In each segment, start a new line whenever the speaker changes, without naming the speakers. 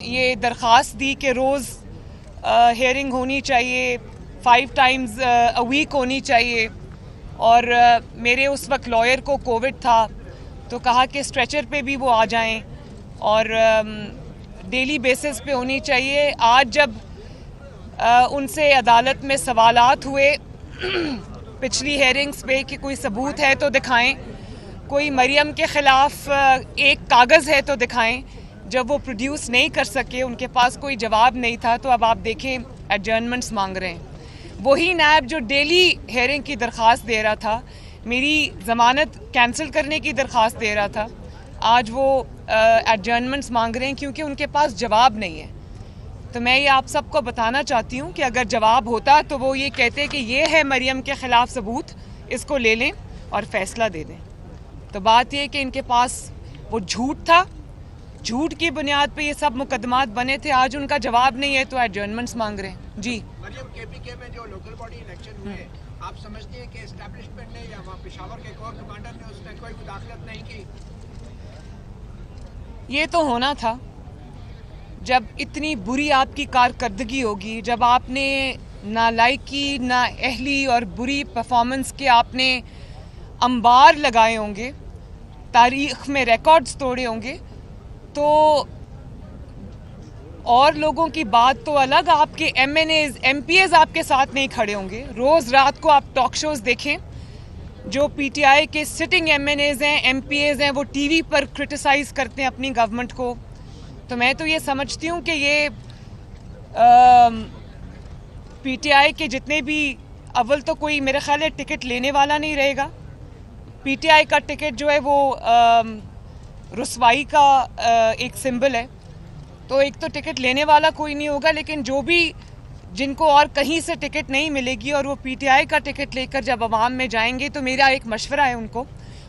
ये दरख्वास्त दी कि रोज़ हेयरिंग होनी चाहिए, 5 टाइम्स अ वीक होनी चाहिए। और मेरे उस वक्त लॉयर को कोविड था तो कहा कि स्ट्रेचर पे भी वो आ जाएं और डेली बेसिस पे होनी चाहिए। आज जब उनसे अदालत में सवालात हुए पिछली हेयरिंग्स पे कि कोई सबूत है तो दिखाएं, कोई मरियम के ख़िलाफ़ एक कागज़ है तो दिखाएं। जब वो प्रोड्यूस नहीं कर सके, उनके पास कोई जवाब नहीं था, तो अब आप देखें एडजर्नमेंट्स मांग रहे हैं। वही नायब जो डेली हेयरिंग की दरख्वास्त दे रहा था, मेरी ज़मानत कैंसिल करने की दरख्वास्त दे रहा था, आज वो एडजर्नमेंट्स मांग रहे हैं क्योंकि उनके पास जवाब नहीं है। तो मैं ये आप सबको बताना चाहती हूँ कि अगर जवाब होता तो वो ये कहते कि ये है मरियम के ख़िलाफ़ सबूत, इसको ले लें और फ़ैसला दे दें। तो बात ये कि इनके पास वो झूठ था, झूठ की बुनियाद पे ये सब मुकदमात बने थे। आज उनका जवाब नहीं है तो एडजर्नमेंट्स मांग रहे हैं। जी
मरियम, केपीके में जो लोकल बॉडी इलेक्शन हुए, आप समझते हैं कि एस्टैब्लिशमेंट ने या वहाँ पेशावर के कोर कमांडर ने उसमें कोई मुदाखलत नहीं की?
ये तो होना था। जब इतनी बुरी आपकी कारकर्दगी होगी, जब आपने नालायकी, नाअहली और बुरी परफॉर्मेंस के आपने अंबार लगाए होंगे, तारीख में रिकॉर्ड्स तोड़े होंगे, तो और लोगों की बात तो अलग, आपके एमएनएज एमपीएज आपके साथ नहीं खड़े होंगे। रोज़ रात को आप टॉक शोज देखें, जो पीटीआई के सिटिंग एमएनएज हैं, एमपीएज हैं, वो टीवी पर क्रिटिसाइज करते हैं अपनी गवर्नमेंट को। तो मैं तो ये समझती हूँ कि ये पीटीआई के जितने भी, अव्वल तो कोई मेरे ख्याल है टिकट लेने वाला नहीं रहेगा। पीटीआई का टिकट जो है वो रुसवाई का एक सिंबल है, तो एक तो टिकट लेने वाला कोई नहीं होगा, लेकिन जो भी जिनको और कहीं से टिकट नहीं मिलेगी और वो पीटीआई का टिकट लेकर जब अवाम में जाएंगे, तो मेरा एक मशवरा है उनको,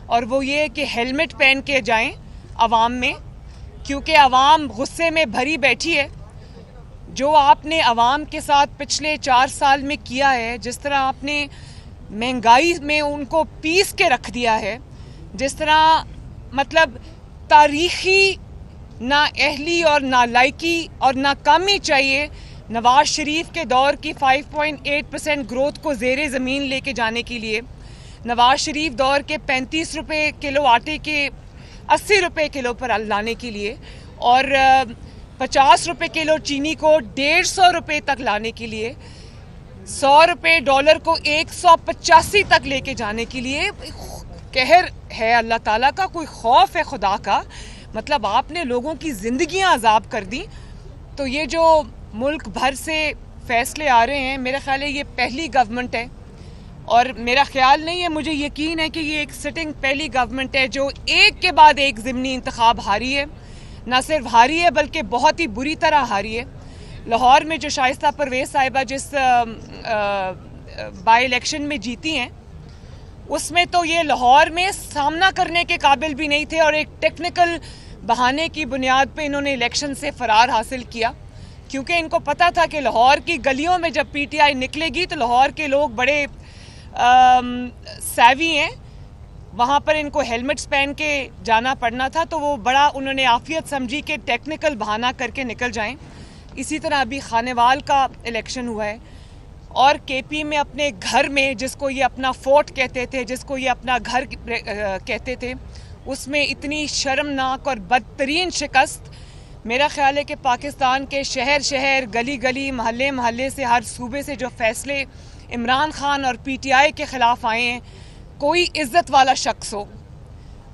और वो ये है कि हेलमेट पहन के जाएं अवाम में, क्योंकि अवाम गुस्से में भरी बैठी है। जो आपने अवाम के साथ पिछले 4 साल में किया है, जिस तरह आपने महंगाई में उनको पीस के रख दिया है, जिस तरह मतलब तारीखी नाअहली और नालायकी और नाकामी चाहिए नवाज शरीफ के दौर की 5.8% ग्रोथ को ज़ेरे ज़मीन लेके जाने के लिए, नवाज शरीफ दौर के 35 रुपये किलो आटे के 80 रुपये किलो पर लाने के लिए, और 50 रुपये किलो चीनी को 150 रुपये तक लाने के लिए, 100 रुपये डॉलर को 185 तक लेके जाने के लिए। कहर है अल्लाह ताला का, कोई खौफ है खुदा का। मतलब आपने लोगों की ज़िंदगियां अजाब कर दी। तो ये जो मुल्क भर से फैसले आ रहे हैं, मेरा ख्याल है ये पहली गवर्नमेंट है, और मेरा ख्याल नहीं है, मुझे यकीन है कि ये एक सिटिंग पहली गवर्नमेंट है जो एक के बाद एक ज़िमनी इंतखाब हारी है। ना सिर्फ हारी है बल्कि बहुत ही बुरी तरह हारी है। लाहौर में जो शाइस्ता परवेज़ साहिबा जिस बाई इलेक्शन में जीती हैं, उसमें तो ये लाहौर में सामना करने के काबिल भी नहीं थे, और एक टेक्निकल बहाने की बुनियाद पे इन्होंने इलेक्शन से फरार हासिल किया, क्योंकि इनको पता था कि लाहौर की गलियों में जब पीटीआई निकलेगी तो लाहौर के लोग बड़े सैवी हैं, वहाँ पर इनको हेलमेट्स पहन के जाना पड़ना था, तो वो बड़ा उन्होंने आफियत समझी कि टेक्निकल बहाना करके निकल जाएं। इसी तरह अभी खानेवाल का इलेक्शन हुआ है, और केपी में अपने घर में, जिसको ये अपना फोर्ट कहते थे, जिसको ये अपना घर कहते थे, उसमें इतनी शर्मनाक और बदतरीन शिकस्त। मेरा ख्याल है कि पाकिस्तान के शहर शहर, गली गली, महल्ले महल्ले से, हर सूबे से जो फैसले इमरान खान और पीटीआई के ख़िलाफ़ आए हैं, कोई इज़्ज़त वाला शख्स हो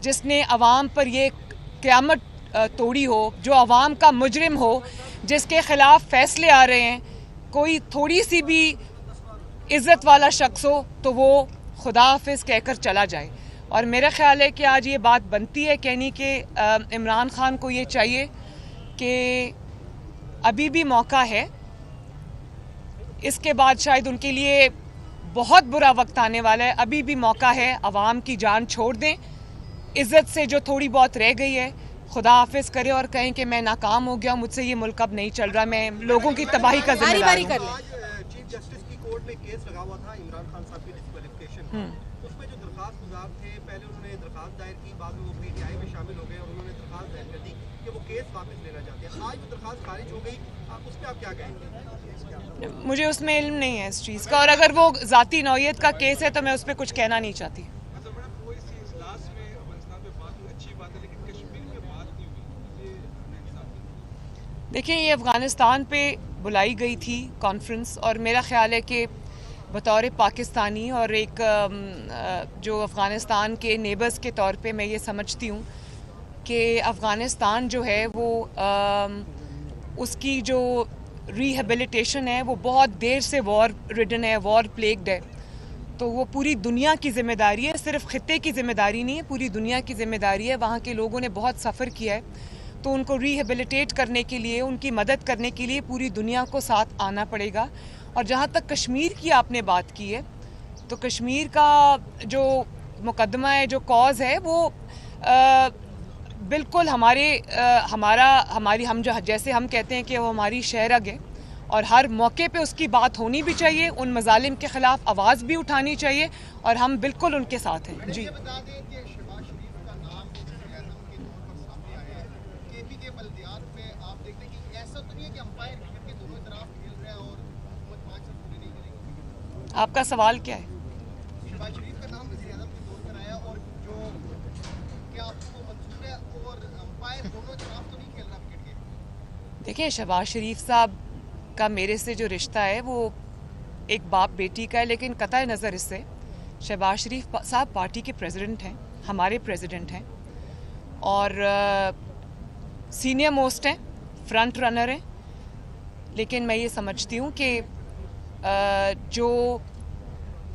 जिसने अवाम पर ये क़यामत तोड़ी हो, जो अवाम का मुजरिम हो, जिसके ख़िलाफ़ फैसले आ रहे हैं, कोई थोड़ी सी भी इज़्ज़त वाला शख्स हो तो वो खुदा हाफिज़ कहकर चला जाए। और मेरा ख्याल है कि आज ये बात बनती है कहनी कि इमरान खान को ये चाहिए कि अभी भी मौका है, इसके बाद शायद उनके लिए बहुत बुरा वक्त आने वाला है। अभी भी मौका है, अवाम की जान छोड़ दें, इज़्ज़त से जो थोड़ी बहुत रह गई है खुदा हाफिज़ करे, और कहें कि मैं नाकाम हो गया, मुझसे ये मुल्क अब नहीं चल रहा, मैं लोगों की तबाही का जिम्मेदार हूं।
चीफ जस्टिस की कोर्ट में केस लगा हुआ था इमरान खान साहब की डिस्क्वालिफिकेशन, उसमें जो
दरखास्त गुजार थे, पहले उन्होंने दरखास्त दायर की, बाद में वो पीटीआई में शामिल हो गए और उन्होंने दरखास्त दायर कर दी कि वो केस वापस लेना चाहते हैं। आज वो दरखास्त खारिज हो गई, उस पर आप क्या कहेंगे?
मुझे उसमें इल्म नहीं है इस चीज़ का, और अगर वो ज़ाती नौयत का केस है तो मैं उस पर कुछ कहना नहीं चाहती। देखिए, ये अफ़गानिस्तान पे बुलाई गई थी कॉन्फ्रेंस, और मेरा ख्याल है कि बतौर पाकिस्तानी और एक जो अफ़गानिस्तान के नेबर्स के तौर पे मैं ये समझती हूँ कि अफ़गानिस्तान जो है वो उसकी जो रिहेबिलिटेशन है वो बहुत देर से वॉर रिडन है, वॉर प्लेग्ड है। तो वो पूरी दुनिया की ज़िम्मेदारी है, सिर्फ खित्ते की ज़िम्मेदारी नहीं है, पूरी दुनिया की ज़िम्मेदारी है। वहाँ के लोगों ने बहुत सफ़र किया है, तो उनको रिहेबिलिटेट करने के लिए, उनकी मदद करने के लिए पूरी दुनिया को साथ आना पड़ेगा। और जहाँ तक कश्मीर की आपने बात की है, तो कश्मीर का जो मुकदमा है, जो कॉज है, वो बिल्कुल हमारी हम जो जैसे हम कहते हैं कि वो हमारी शहरग है, और हर मौके पे उसकी बात होनी भी चाहिए, उन मजालिम के ख़िलाफ़ आवाज़ भी उठानी चाहिए, और हम बिल्कुल उनके साथ हैं। जी, आपका सवाल क्या है?
शहबाज शरीफ का नाम वज़ीर आज़म के तौर पर आया, और जो क्या आपको मंसूर है, और अंपायर दोनों तरफ तो नहीं खेल रहा क्रिकेट के?
देखिए, शहबाज शरीफ साहब का मेरे से जो रिश्ता है वो एक बाप बेटी का है, लेकिन कतई नज़र इससे शहबाज शरीफ साहब पार्टी के प्रेसिडेंट हैं, हमारे प्रेसिडेंट हैं, और सीनियर मोस्ट हैं, फ्रंट रनर हैं। लेकिन मैं ये समझती हूँ कि जो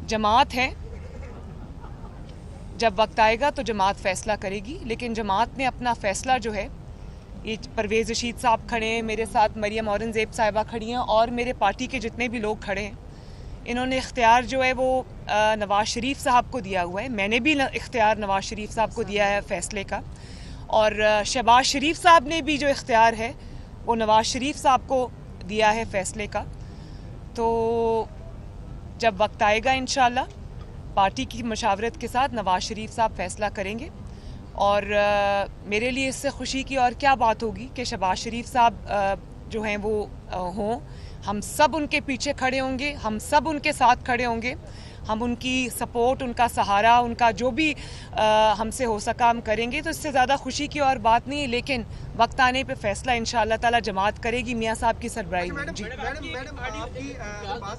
जमात है, जब वक्त आएगा तो जमात फ़ैसला करेगी, लेकिन जमात ने अपना फ़ैसला जो है, ये परवेज़ रशीद साहब खड़े हैं, मेरे साथ मरियम औरंगज़ेब साहिबा खड़ी हैं, और मेरे पार्टी के जितने भी लोग खड़े हैं, इन्होंने इख्तियार जो है वो नवाज़ शरीफ साहब को दिया हुआ है। मैंने भी इख्तियार नवाज़ शरीफ साहब को दिया है फ़ैसले का, और शहबाज शरीफ साहब ने भी जो इख्तियार है वो नवाज़ शरीफ साहब को दिया है फ़ैसले का। तो जब वक्त आएगा इंशाअल्लाह पार्टी की मशावरत के साथ नवाज़ शरीफ साहब फ़ैसला करेंगे, और मेरे लिए इससे खुशी की और क्या बात होगी कि शहबाज शरीफ साहब जो हैं वो हों। हम सब उनके पीछे खड़े होंगे, हम सब उनके साथ खड़े होंगे, हम उनकी सपोर्ट, उनका सहारा, उनका जो भी हमसे हो सका हम करेंगे। तो इससे ज़्यादा खुशी की और बात नहीं है, लेकिन वक्त आने पे फैसला इंशाअल्लाह ताला जमात करेगी मियाँ साहब की सरबराही में। जी,
बात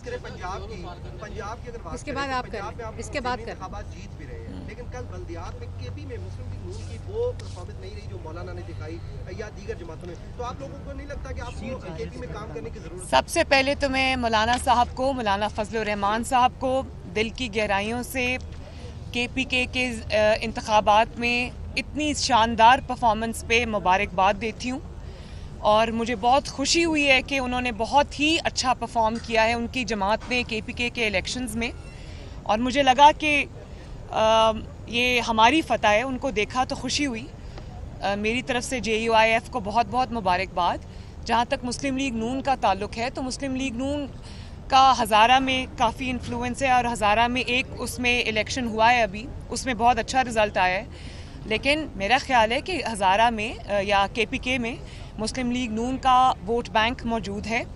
करें पंजाब की अगर बात
इसके बाद आप करें, इसके बाद करें।
जीत भी रहे हैं, लेकिन कल बल्दियात में केपी में मुस्लिम लीग नून की वो परफॉर्मेंस नहीं रही जो मौलाना ने दिखाई या दीगर जमातों ने। तो आप लोगों को नहीं लगता कि आपको केपी में काम करने की जरूरत?
सबसे पहले तो मैं मौलाना साहब को, मौलाना फजलुर रहमान साहब को दिल की गहराइयों से KPK के इंतखाबात में इतनी शानदार परफॉर्मेंस पे मुबारकबाद देती हूँ, और मुझे बहुत खुशी हुई है कि उन्होंने बहुत ही अच्छा परफॉर्म किया है उनकी जमात ने KPK के इलेक्शंस में, और मुझे लगा कि ये हमारी फ़तह है। उनको देखा तो खुशी हुई। मेरी तरफ से JUIF को बहुत बहुत मुबारकबाद। जहाँ तक मुस्लिम लीग नून का ताल्लुक़ है, तो मुस्लिम लीग नून का हज़ारा में काफ़ी इन्फ्लुएंस है, और हज़ारा में एक उसमें इलेक्शन हुआ है अभी, उसमें बहुत अच्छा रिज़ल्ट आया है। लेकिन मेरा ख्याल है कि हज़ारा में या KPK में मुस्लिम लीग नून का वोट बैंक मौजूद है,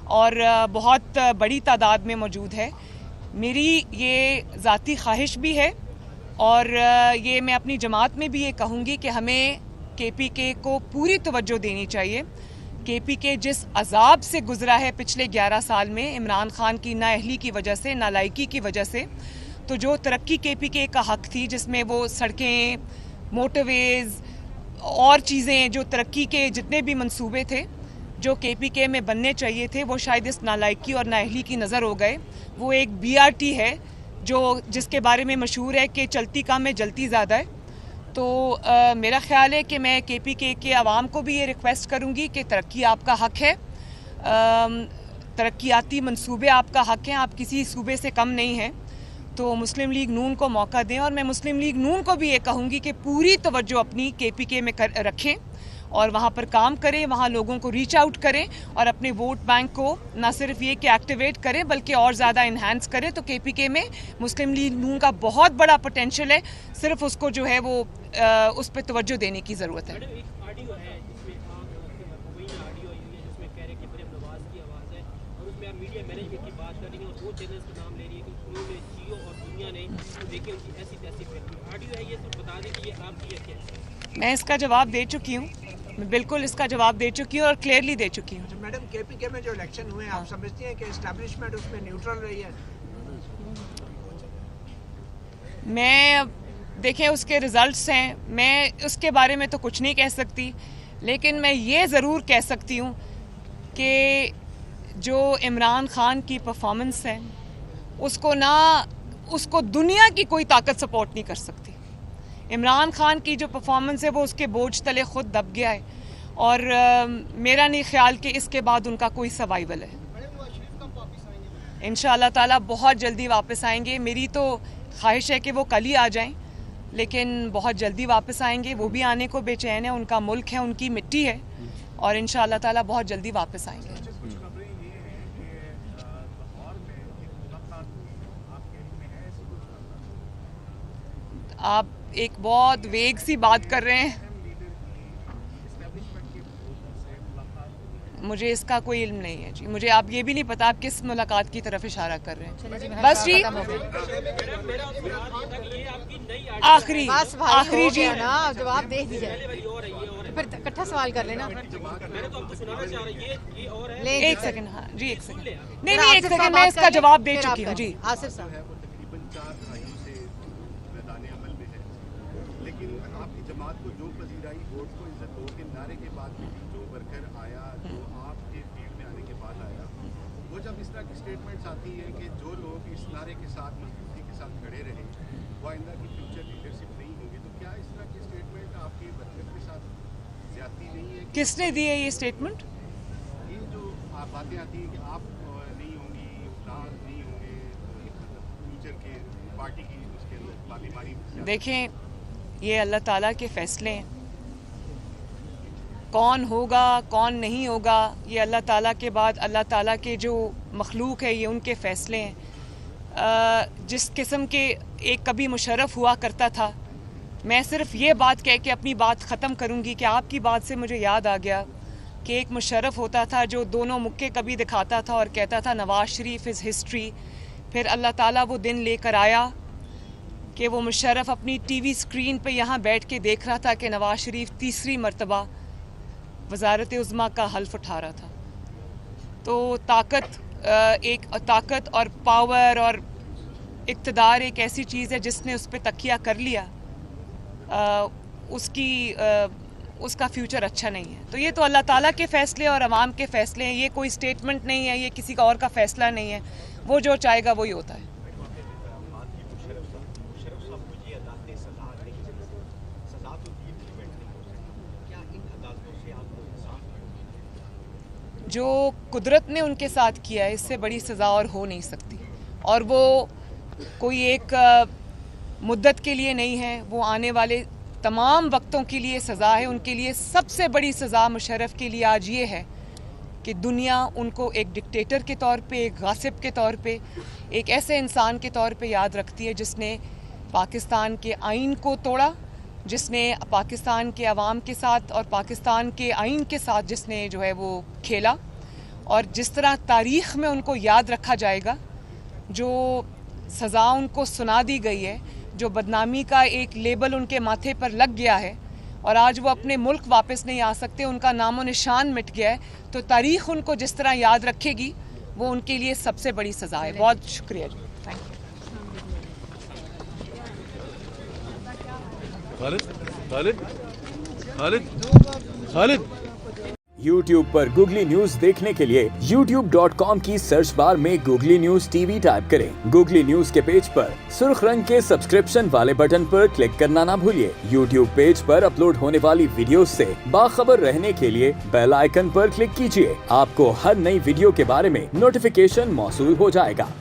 और बहुत बड़ी तादाद में मौजूद है। मेरी ये ज़ाती ख्वाहिश भी है, और ये मैं अपनी जमात में भी ये कहूँगी कि हमें KPK को पूरी तवज्जो देनी चाहिए। KPK जिस अजाब से गुजरा है पिछले 11 साल में, इमरान खान की नाअहली की वजह से, नालायकी की वजह से, तो जो तरक्की KPK का हक थी, जिसमें वो सड़कें, मोटरवेज़ और चीज़ें, जो तरक्की के जितने भी मंसूबे थे जो KPK में बनने चाहिए थे, वो शायद इस नालायकी और नाअहली की नज़र हो गए। वो एक BRT है जो जिसके बारे में मशहूर है कि चलती कम है जलती ज़्यादा है। तो मेरा ख्याल है कि मैं KPK के अवाम को भी ये रिक्वेस्ट करूँगी कि तरक्की आपका हक है, तरक्याती मंसूबे आपका हक हैं, आप किसी सूबे से कम नहीं हैं। तो मुस्लिम लीग नून को मौका दें, और मैं मुस्लिम लीग नून को भी ये कहूँगी कि पूरी तवज्जो अपनी KPK में रखें, और वहाँ पर काम करें, वहाँ लोगों को रीच आउट करें और अपने वोट बैंक को ना सिर्फ ये कि एक्टिवेट करें बल्कि और ज़्यादा इन्हांस करें। तो केपीके में मुस्लिम लीग नून का बहुत बड़ा पोटेंशियल है, सिर्फ उसको जो है वो उस पर तवज्जो देने की ज़रूरत है।
ऑडियो है जिसमें आप वही ऑडियो है जिसमें कह रहे हैं कि मरियम नवाज की आवाज़ है और उसमें आप मीडिया मैनेजमेंट की बात कर रही हैं और वो चैनल्स का नाम ले रही है कि उन्होंने जियो और दुनिया ने देखिए उनकी ऐसी तैसी फिल्म ऑडियो है, ये तो बता दें कि ये आपकी है क्या?
मैं इसका जवाब दे चुकी हूँ, मैं बिल्कुल इसका जवाब दे चुकी हूँ और क्लियरली दे चुकी हूँ।
मैडम, केपीके में जो इलेक्शन हुए आप समझती हैं कि एस्टैब्लिशमेंट उसमें न्यूट्रल रही है?
मैं देखें उसके रिजल्ट्स हैं, मैं उसके बारे में तो कुछ नहीं कह सकती, लेकिन मैं ये ज़रूर कह सकती हूँ कि जो इमरान खान की परफॉर्मेंस है उसको दुनिया की कोई ताकत सपोर्ट नहीं कर सकती। इमरान खान की जो परफॉर्मेंस है वो उसके बोझ तले खुद दब गया है और मेरा नहीं ख्याल कि इसके बाद उनका कोई सर्वाइवल है। इंशाअल्लाह ताला बहुत जल्दी वापस आएंगे। मेरी तो ख्वाहिश है कि वो कल ही आ जाएं, लेकिन बहुत जल्दी वापस आएंगे। वो भी आने को बेचैन है, उनका मुल्क है, उनकी मिट्टी है और इंशाअल्लाह ताला बहुत जल्दी वापस आएंगे। आप एक बहुत वेग सी बात कर रहे हैं, मुझे इसका कोई इल्म नहीं है जी। मुझे आप ये भी नहीं पता आप किस मुलाकात की तरफ इशारा कर रहे हैं। बस जी आखिरी जी
ना जवाब दे दिया, फिर इकट्ठा सवाल कर लेना।
एक सेकंड, हाँ जी एक सेकंड, नहीं एक सेकंड, मैं इसका जवाब दे चुकी हूँ जी।
आसिफ साहब
लेकिन आपकी जमात को जो पजीराई वोट को इज्जत दो के नारे के बाद भी जो वर्कर आया, जो आपके फील्ड में आने के बाद आया, वो जब इस तरह की स्टेटमेंट्स आती है कि जो लोग इस नारे के साथ मजबूती के साथ खड़े रहे वो आइंदा की फ्यूचर लीडरशिप नहीं होंगे, तो क्या इस तरह की स्टेटमेंट आपके वर्कर के साथ ज्यादती नहीं है?
किसने दी है ये स्टेटमेंट?
ये जो बातें आती हैं कि आप नहीं होंगी, नहीं होंगे, फ्यूचर के पार्टी की उसके अंदर बातें मारी।
देखें, ये अल्लाह ताला के फ़ैसले हैं, कौन होगा कौन नहीं होगा ये अल्लाह ताला के बाद अल्लाह ताला के जो मखलूक है ये उनके फ़ैसले हैं। जिस किस्म के एक कभी मुशर्रफ हुआ करता था, मैं सिर्फ ये बात कह के अपनी बात ख़त्म करूँगी कि आपकी बात से मुझे याद आ गया कि एक मुशर्रफ होता था जो दोनों मुक्के कभी दिखाता था और कहता था नवाज शरीफ इज़ हिस्ट्री। फिर अल्लाह ताला वो दिन लेकर आया कि वो मुशर्रफ अपनी टीवी स्क्रीन पे यहाँ बैठ के देख रहा था कि नवाज शरीफ तीसरी मर्तबा वज़ारत उज़्मा का हल्फ उठा रहा था। तो ताकत और पावर और इक़्तिदार एक ऐसी चीज़ है जिसने उस पर तकिया कर लिया, उसका फ्यूचर अच्छा नहीं है। तो ये तो अल्लाह ताला के फ़ैसले और अवाम के फ़ैसले हैं, ये कोई स्टेटमेंट नहीं है, ये किसी का और का फ़ैसला नहीं है। वो जो चाहेगा वही होता है। जो कुदरत ने उनके साथ किया है इससे बड़ी सज़ा और हो नहीं सकती, और वो कोई एक मुद्दत के लिए नहीं है, वो आने वाले तमाम वक्तों के लिए सज़ा है। उनके लिए सबसे बड़ी सज़ा मुशर्रफ के लिए आज ये है कि दुनिया उनको एक डिक्टेटर के तौर पे, एक गासिब के तौर पे, एक ऐसे इंसान के तौर पे याद रखती है जिसने पाकिस्तान के आइन को तोड़ा, जिसने पाकिस्तान के अवाम के साथ और पाकिस्तान के आइन के साथ जिसने जो है वो खेला। और जिस तरह तारीख़ में उनको याद रखा जाएगा, जो सज़ा उनको सुना दी गई है, जो बदनामी का एक लेबल उनके माथे पर लग गया है और आज वो अपने मुल्क वापस नहीं आ सकते, उनका नामो निशान मिट गया है, तो तारीख़ उनको जिस तरह याद रखेगी वो उनके लिए सबसे बड़ी सज़ा है। बहुत शुक्रिया जी, थैंक यू।
खालिद YouTube पर गूगली न्यूज देखने के लिए youtube.com की सर्च बार में गूगली न्यूज टीवी टाइप करें। गूगली न्यूज के पेज पर सुर्ख रंग के सब्सक्रिप्शन वाले बटन पर क्लिक करना ना भूलिए। YouTube पेज पर अपलोड होने वाली वीडियो से बाखबर रहने के लिए बेल आइकन पर क्लिक कीजिए। आपको हर नई वीडियो के बारे में नोटिफिकेशन मौसूल हो जाएगा।